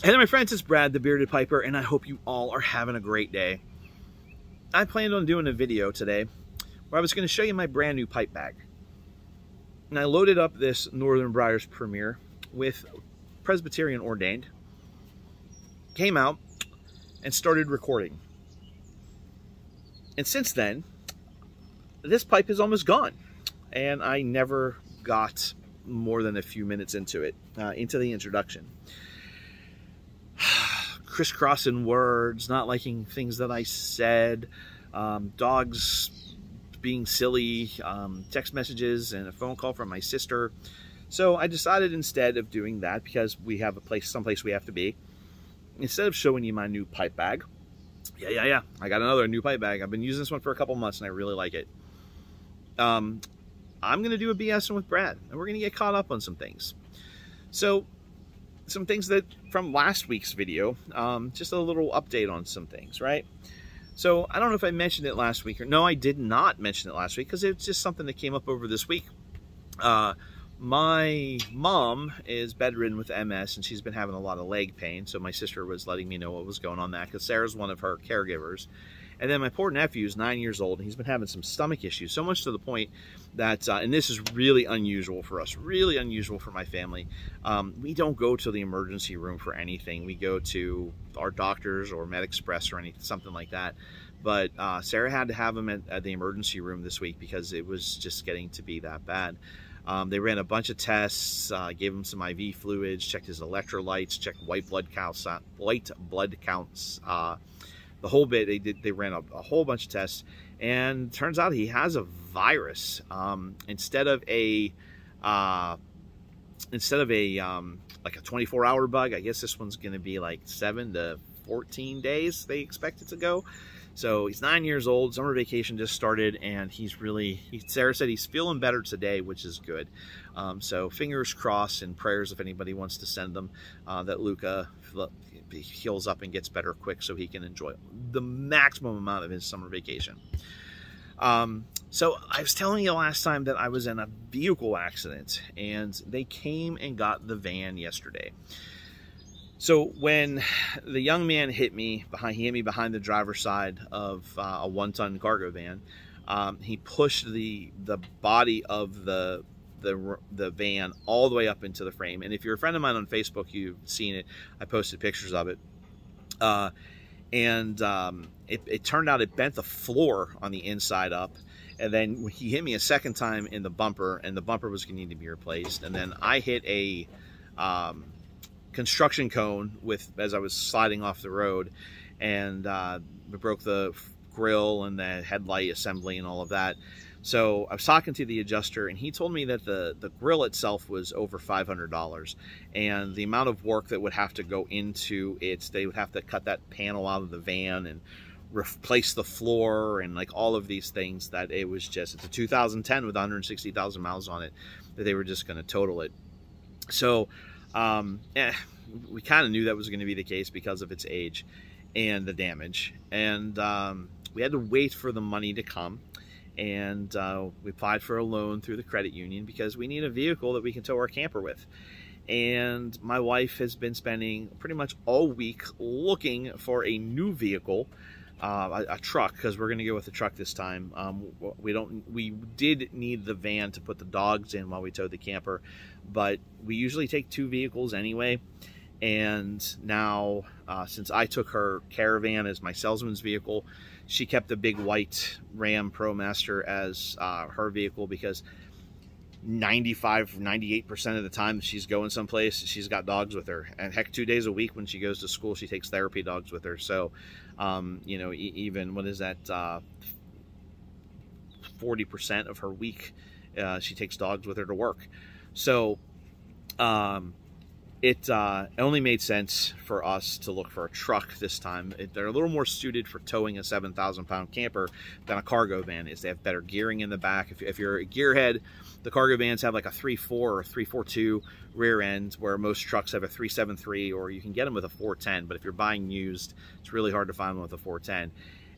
Hey there, my friends, it's Brad, the Bearded Piper, and I hope you all are having a great day. I planned on doing a video today where I was going to show you my brand new pipe bag. And I loaded up this Northern Briars Premier with Presbyterian ordained, came out, and started recording. And since then, this pipe is almost gone. And I never got more than a few minutes into it, into the introduction. Crisscrossing words, not liking things that I said, dogs being silly, text messages, and a phone call from my sister. So I decided instead of doing that, because we have a place, someplace we have to be, instead of showing you my new pipe bag, I got another new pipe bag. I've been using this one for a couple months and I really like it. I'm going to do a BSing with Brad, and we're going to get caught up on some things. So some things that from last week's video, just a little update on some things, right? So I don't know if I mentioned it last week or no, I did not mention it last week because it's just something that came up over this week. My mom is bedridden with MS and she's been having a lot of leg pain. So my sister was letting me know what was going on that because Sarah's one of her caregivers. And then my poor nephew is 9 years old and he's been having some stomach issues, so much to the point that, and this is really unusual for us, really unusual for my family, we don't go to the emergency room for anything. We go to our doctors or MedExpress or anything, something like that. But Sarah had to have him at the emergency room this week because it was just getting to be that bad. They ran a bunch of tests, gave him some IV fluids, checked his electrolytes, checked white blood counts, the whole bit. They ran a whole bunch of tests, and turns out he has a virus. Instead of a like a 24-hour bug, I guess this one's going to be like 7 to 14 days they expect it to go. So he's 9 years old, summer vacation just started, and Sarah said he's feeling better today, which is good. So fingers crossed and prayers, if anybody wants to send them, that Luca heals up and gets better quick so he can enjoy the maximum amount of his summer vacation. So I was telling you last time that I was in a vehicle accident, and they came and got the van yesterday. So when the young man hit me behind the driver's side of a 1-ton cargo van, he pushed the body of the van all the way up into the frame. And if you're a friend of mine on Facebook, you've seen it. I posted pictures of it. It turned out it bent the floor on the inside up. And then he hit me a second time in the bumper, and the bumper was going to need to be replaced. And then I hit a construction cone as I was sliding off the road, and it broke the grill and the headlight assembly and all of that. So I was talking to the adjuster, and he told me that the grill itself was over $500, and the amount of work that would have to go into it, they would have to cut that panel out of the van and replace the floor and like all of these things, that it's a 2010 with 160,000 miles on it, that they were just going to total it. So we kind of knew that was going to be the case because of its age and the damage, and we had to wait for the money to come. And we applied for a loan through the credit union because we need a vehicle that we can tow our camper with. And my wife has been spending pretty much all week looking for a new vehicle, a truck, because we're going to go with the truck this time. We did need the van to put the dogs in while we towed the camper, but we usually take 2 vehicles anyway. And now, since I took her Caravan as my salesman's vehicle, she kept the big white Ram ProMaster as her vehicle, because 98% of the time she's going someplace, she's got dogs with her. And heck, 2 days a week when she goes to school, she takes therapy dogs with her. So, you know, even, what is that, 40% of her week, she takes dogs with her to work. So, it only made sense for us to look for a truck this time. They're a little more suited for towing a 7,000-pound camper than a cargo van is. They have better gearing in the back. If you're a gearhead, the cargo vans have like a 3.4 or 3.42 rear end, where most trucks have a 3.73, or you can get them with a 4.10. But if you're buying used, it's really hard to find one with a 4.10.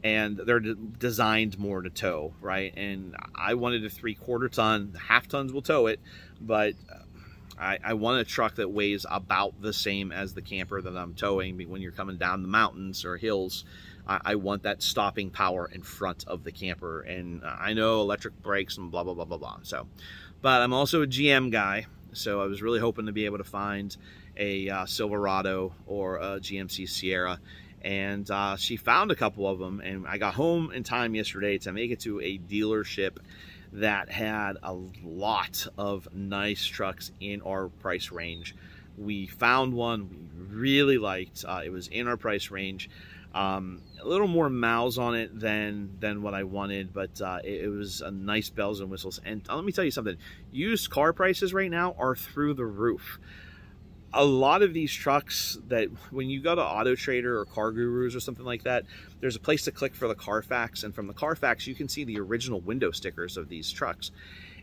And they're designed more to tow, right? And I wanted a 3/4 ton. The half tons will tow it, but I want a truck that weighs about the same as the camper that I'm towing. When you're coming down the mountains or hills, I want that stopping power in front of the camper. And I know electric brakes and blah, blah, blah, blah, blah. So, but I'm also a GM guy. So I was really hoping to be able to find a Silverado or a GMC Sierra. And she found a couple of them. And I got home in time yesterday to make it to a dealership that had a lot of nice trucks in our price range. We found one we really liked. It was in our price range. A little more miles on it than what I wanted, but it was a nice bells and whistles. And let me tell you something, used car prices right now are through the roof. A lot of these trucks that when you go to Auto Trader or Car Gurus or something like that, there's a place to click for the Carfax, and from the Carfax you can see the original window stickers of these trucks.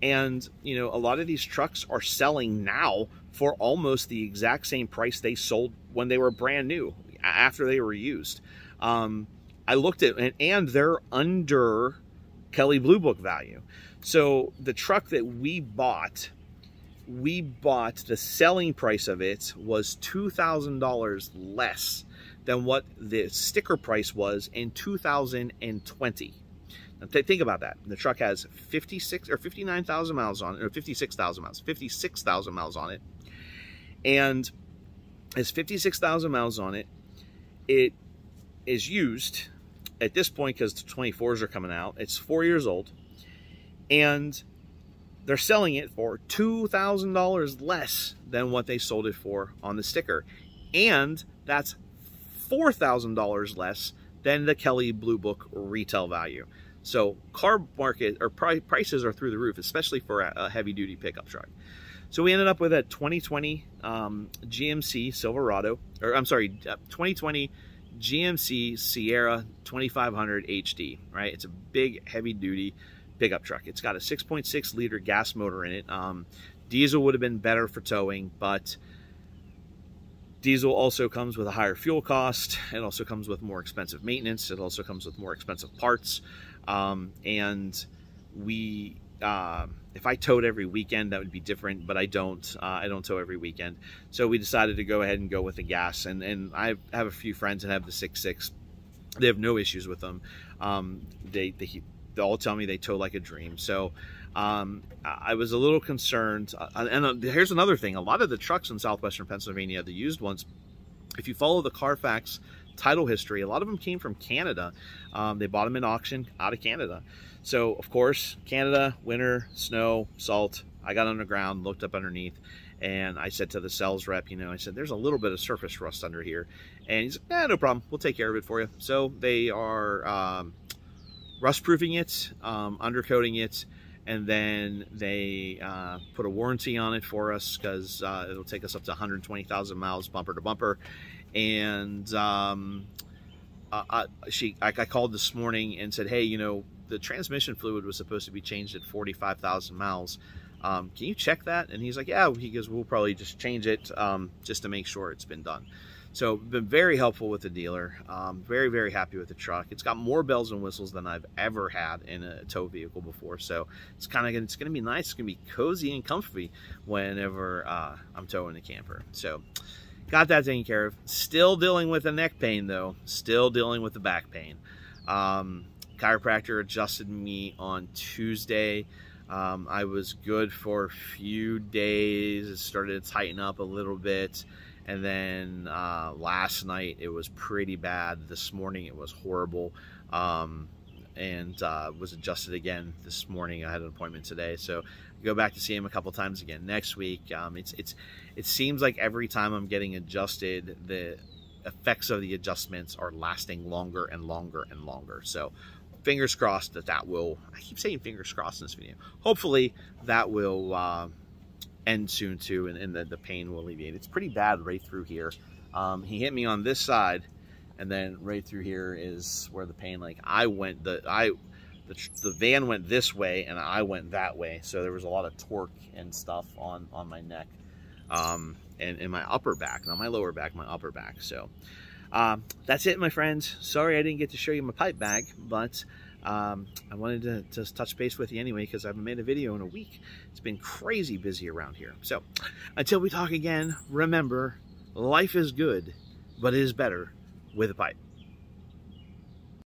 And you know, a lot of these trucks are selling now for almost the exact same price they sold when they were brand new, after they were used. I looked at it, and they're under Kelley Blue Book value. So the truck that we bought, the selling price of it was $2,000 less than what the sticker price was in 2020. Now think about that. The truck has 56 or 59,000 miles on it, or 56,000 miles on it. And has 56,000 miles on it. It is used at this point because the 24s are coming out. It's 4 years old, and they're selling it for $2,000 less than what they sold it for on the sticker. And that's $4,000 less than the Kelley Blue Book retail value. So car market or prices are through the roof, especially for a heavy duty pickup truck. So we ended up with a 2020 GMC Silverado, or I'm sorry, 2020 GMC Sierra 2500 HD, right? It's a big heavy duty pickup truck. It's got a 6.6 liter gas motor in it. Diesel would have been better for towing, but diesel also comes with a higher fuel cost. It also comes with more expensive maintenance. It also comes with more expensive parts. And we, if I towed every weekend, that would be different, but I don't tow every weekend. So we decided to go ahead and go with the gas. And I have a few friends that have the 6.6. They have no issues with them. They all tell me they tow like a dream. So I was a little concerned. And here's another thing. A lot of the trucks in southwestern Pennsylvania, the used ones, if you follow the Carfax title history, a lot of them came from Canada. They bought them in auction out of Canada. So, of course, Canada, winter, snow, salt. I got underground, looked up underneath, and I said to the sales rep, you know, I said, there's a little bit of surface rust under here. And he's like, no problem. We'll take care of it for you. So they are rust-proofing it, undercoating it, and then they put a warranty on it for us because it'll take us up to 120,000 miles bumper to bumper. And I called this morning and said, hey, you know, the transmission fluid was supposed to be changed at 45,000 miles. Can you check that? And he's like, yeah. He goes, we'll probably just change it just to make sure it's been done. So been very helpful with the dealer. Very, very happy with the truck. It's got more bells and whistles than I've ever had in a tow vehicle before. So it's going to be nice. It's going to be cozy and comfy whenever I'm towing the camper. So got that taken care of. Still dealing with the neck pain though. Still dealing with the back pain. Chiropractor adjusted me on Tuesday. I was good for a few days. It started to tighten up a little bit. And then last night it was pretty bad. This morning it was horrible. And was adjusted again this morning. I had an appointment today. So go back to see him a couple times again next week. It seems like every time I'm getting adjusted, the effects of the adjustments are lasting longer and longer and longer. So fingers crossed that will, I keep saying fingers crossed in this video, hopefully that will end soon too, and the pain will alleviate. It's pretty bad right through here. He hit me on this side, and then right through here is where the pain, like the van went this way and I went that way, so there was a lot of torque and stuff on my neck, and in my upper back, not my lower back, my upper back. So that's it, my friends. Sorry I didn't get to show you my pipe bag, but I wanted to just touch base with you anyway because I haven't made a video in a week. It's been crazy busy around here. So until we talk again, remember, life is good, but it is better with a pipe.